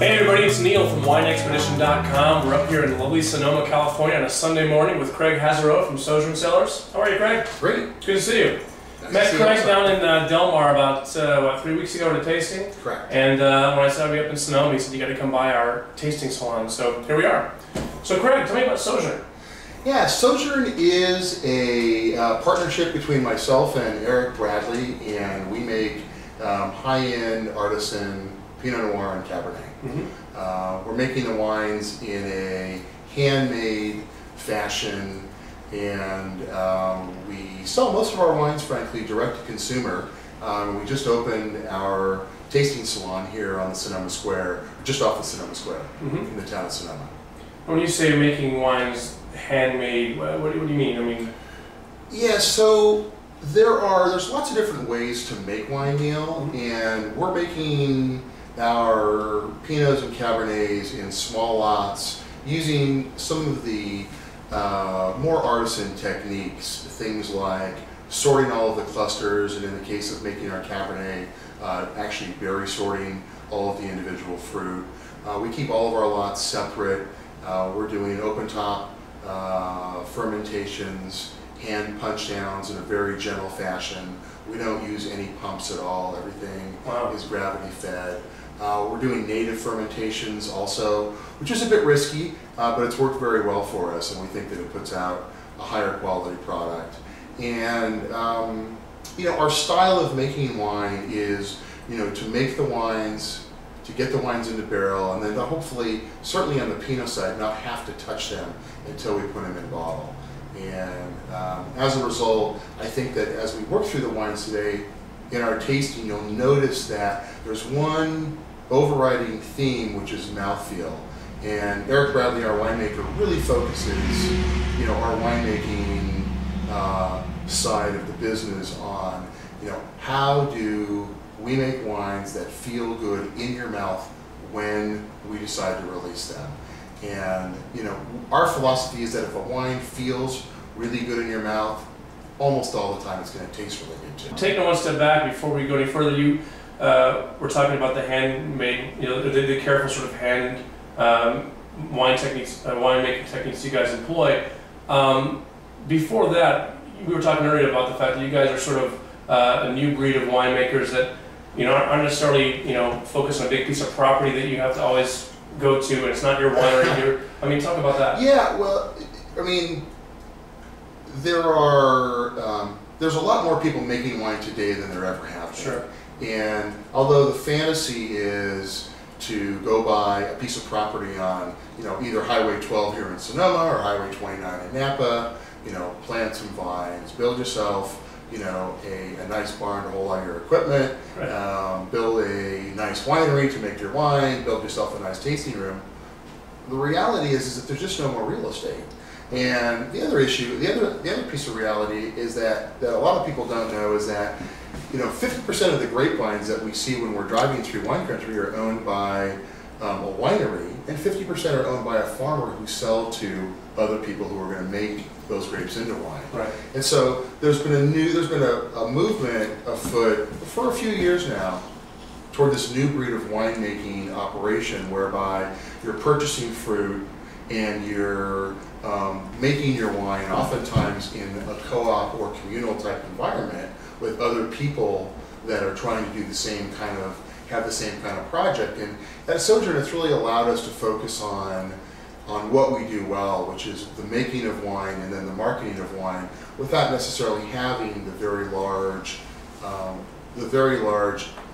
Hey everybody, it's Neil from WineExpedition.com. We're up here in lovely Sonoma, California on a Sunday morning with Craig Haserot from Sojourn Cellars. How are you, Craig? Great. Good to see you. Nice Met to see Craig you down in Del Mar about, 3 weeks ago at a tasting? Correct. And when I said I'd be up in Sonoma, he said you got to come by our tasting salon. So here we are. So Craig, tell me about Sojourn. Yeah, Sojourn is a partnership between myself and Eric Bradley, and we make high-end artisan Pinot Noir and Cabernet. Mm-hmm. We're making the wines in a handmade fashion, and we sell most of our wines, frankly, direct to consumer. We just opened our tasting salon here on the Sonoma Square, just off the Sonoma Square, in the town of Sonoma. When you say making wines handmade, what do you mean? I mean, yeah, so there's lots of different ways to make wine, Neil, and we're making our Pinots and Cabernets in small lots using some of the more artisan techniques, things like sorting all of the clusters, and in the case of making our Cabernet, actually berry sorting all of the individual fruit. We keep all of our lots separate. We're doing open top fermentations, hand punch downs in a very gentle fashion. We don't use any pumps at all. Everything is gravity fed. We're doing native fermentations also, which is a bit risky, but it's worked very well for us, and we think that it puts out a higher quality product. And you know, our style of making wine is, you know, to make the wines, to get the wines into barrel, and then to hopefully, certainly on the Pinot side, not have to touch them until we put them in bottle. And as a result, I think that as we work through the wines today, in our tasting, you'll notice that there's one overriding theme, which is mouthfeel. And Eric Bradley, our winemaker, really focuses, you know, our winemaking side of the business on, you know, how do we make wines that feel good in your mouth when we decide to release them. And, you know, our philosophy is that if a wine feels really good in your mouth, almost all the time it's going to taste really good too. Taking one step back before we go any further, you we're talking about the handmade, you know, the careful sort of hand wine techniques, winemaking techniques you guys employ. Before that, we were talking earlier about the fact that you guys are sort of a new breed of winemakers that, you know, aren't necessarily, you know, focused on a big piece of property that you have to always go to, and it's not your winery. I mean, talk about that. Yeah, well, I mean, there's a lot more people making wine today than there ever have been. Sure. And although the fantasy is to go buy a piece of property on, you know, either Highway 12 here in Sonoma or Highway 29 in Napa, you know, plant some vines, build yourself, you know, a nice barn to hold all your equipment, right. Build a nice winery to make your wine, build yourself a nice tasting room. The reality is that there's just no more real estate. And the other issue, the other piece of reality is that a lot of people don't know is that, you know, 50% of the grapevines that we see when we're driving through wine country are owned by a winery, and 50% are owned by a farmer who sell to other people who are going to make those grapes into wine. Right. And so there's been a movement afoot for a few years now toward this new breed of winemaking operation, whereby you're purchasing fruit and you're making your wine, oftentimes in a co-op or communal type environment with other people that are trying to do the same kind of, have the same kind of project. And at Sojourn, it's really allowed us to focus on what we do well, which is the making of wine and then the marketing of wine, without necessarily having the very large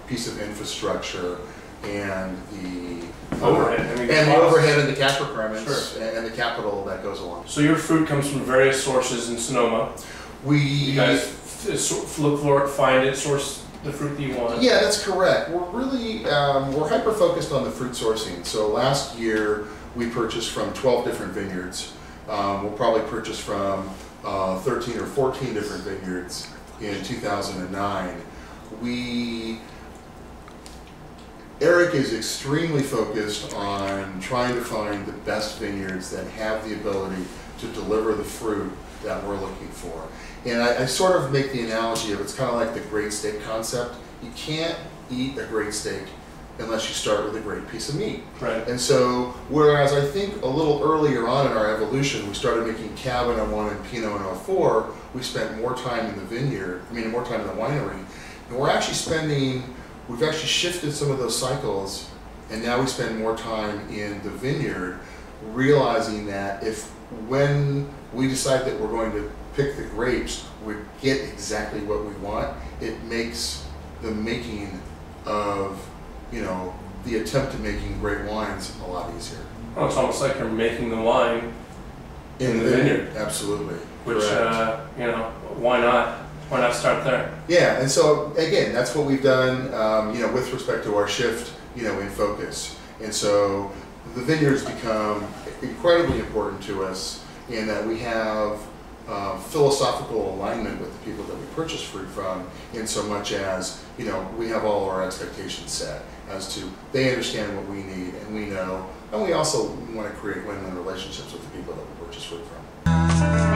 piece of infrastructure and the overhead, the overhead and the cash requirements, sure, and the capital that goes along. So your fruit comes from various sources in Sonoma. You guys look for it, find it, source the fruit that you want. Yeah, that's correct. We're really we're hyper focused on the fruit sourcing. So last year we purchased from 12 different vineyards. We'll probably purchase from 13 or 14 different vineyards in 2009. Eric is extremely focused on trying to find the best vineyards that have the ability to deliver the fruit that we're looking for. And I sort of make the analogy of, it's kind of like the great steak concept. You can't eat a great steak unless you start with a great piece of meat. Right. And so, whereas I think a little earlier on in our evolution, we started making Cab in 01 and Pinot in 04, we spent more time in the vineyard, more time in the winery. And we've actually shifted some of those cycles, and now we spend more time in the vineyard, realizing that when we decide that we're going to pick the grapes, we get exactly what we want, it makes the making of, the attempt at making great wines a lot easier. Oh, it's almost like you're making the wine in the vineyard. Absolutely. Which, why not? Why not start there? Yeah, and so again, that's what we've done, with respect to our shift, in focus. And so the vineyards become incredibly important to us in that we have philosophical alignment with the people that we purchase fruit from, in so much as, we have all our expectations set as to they understand what we need and we know, and we also want to create win-win relationships with the people that we purchase fruit from.